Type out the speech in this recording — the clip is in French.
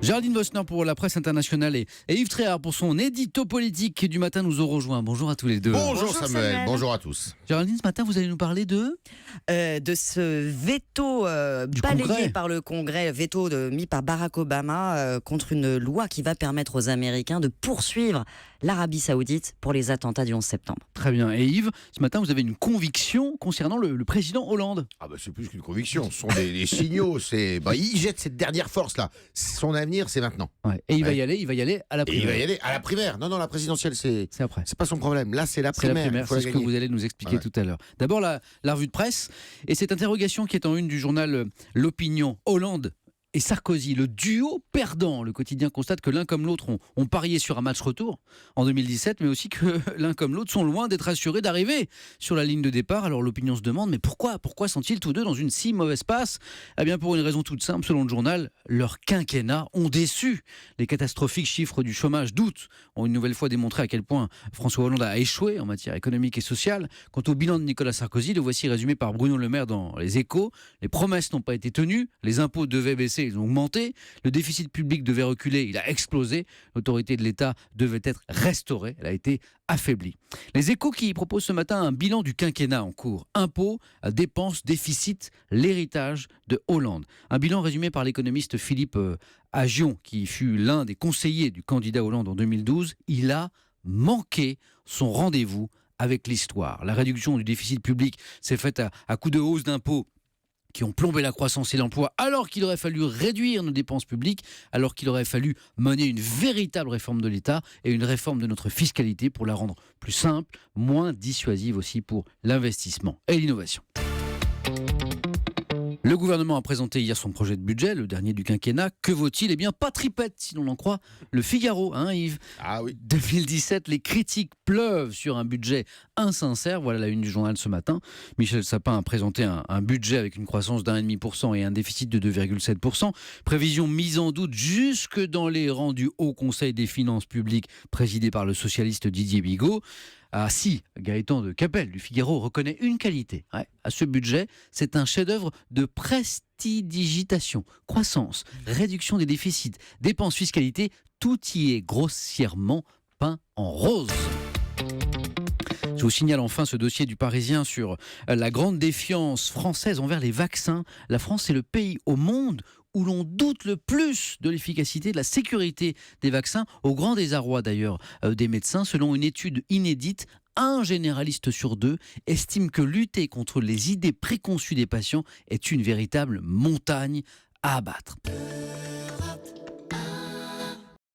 Géraldine Vossner pour la presse internationale et Yves Tréhard pour son édito politique du matin nous ont rejoints. Bonjour à tous les deux. Bonjour Samuel, bonjour à tous. Géraldine, ce matin, vous allez nous parler de ce veto balayé Congrès. par le Congrès, veto mis par Barack Obama contre une loi qui va permettre aux Américains de poursuivre l'Arabie Saoudite pour les attentats du 11 septembre. Très bien. Et Yves, ce matin, vous avez une conviction concernant le président Hollande. Ah bah c'est plus qu'une conviction, ce sont des signaux. Il jette cette dernière force là. Son avenir, c'est maintenant. Ouais. Et il va Ouais. y aller à la Et primaire. il va y aller à la primaire. Non, la présidentielle, c'est C'est après. pas son problème. Là, c'est la C'est la primaire. primaire, Il faut c'est la ce que gagner. vous allez nous expliquer Ouais. tout à l'heure. D'abord, la revue de presse et cette interrogation qui est en une du journal L'Opinion. Hollande et Sarkozy, le duo perdant. Le quotidien constate que l'un comme l'autre ont parié sur un match retour en 2017, mais aussi que l'un comme l'autre sont loin d'être assurés d'arriver sur la ligne de départ. Alors l'opinion se demande, mais pourquoi sont-ils tous deux dans une si mauvaise passe ? Eh bien pour une raison toute simple, selon le journal, leurs quinquennats ont déçu. Les catastrophiques chiffres du chômage d'août ont une nouvelle fois démontré à quel point François Hollande a échoué en matière économique et sociale. Quant au bilan de Nicolas Sarkozy, le voici résumé par Bruno Le Maire dans Les Échos. Les promesses n'ont pas été tenues, les impôts devaient baisser, ils ont augmenté, le déficit public devait reculer, il a explosé, l'autorité de l'État devait être restaurée, elle a été affaiblie. Les Échos qui proposent ce matin un bilan du quinquennat en cours. Impôts, dépenses, déficit, l'héritage de Hollande. Un bilan résumé par l'économiste Philippe Aghion, qui fut l'un des conseillers du candidat Hollande en 2012. Il a manqué son rendez-vous avec l'histoire. La réduction du déficit public s'est faite à coup de hausse d'impôts qui ont plombé la croissance et l'emploi, alors qu'il aurait fallu réduire nos dépenses publiques, alors qu'il aurait fallu mener une véritable réforme de l'État et une réforme de notre fiscalité pour la rendre plus simple, moins dissuasive aussi pour l'investissement et l'innovation. Le gouvernement a présenté hier son projet de budget, le dernier du quinquennat. Que vaut-il ? Eh bien, pas tripette, si l'on en croit le Figaro, hein Yves ? Ah oui. 2017, les critiques pleuvent sur un budget insincère. Voilà la une du journal ce matin. Michel Sapin a présenté un budget avec une croissance d'1,5% et un déficit de 2,7%. Prévision mise en doute jusque dans les rangs du Haut Conseil des finances publiques présidé par le socialiste Didier Bigot. Ah si, Gaëtan de Capelle du Figaro reconnaît une qualité à ce budget, c'est un chef-d'œuvre de prestidigitation, croissance, réduction des déficits, dépenses, fiscalité, tout y est grossièrement peint en rose. Je vous signale enfin ce dossier du Parisien sur la grande défiance française envers les vaccins. La France est le pays au monde où l'on doute le plus de l'efficacité, de la sécurité des vaccins, au grand désarroi d'ailleurs des médecins. Selon une étude inédite, un généraliste sur deux estime que lutter contre les idées préconçues des patients est une véritable montagne à abattre.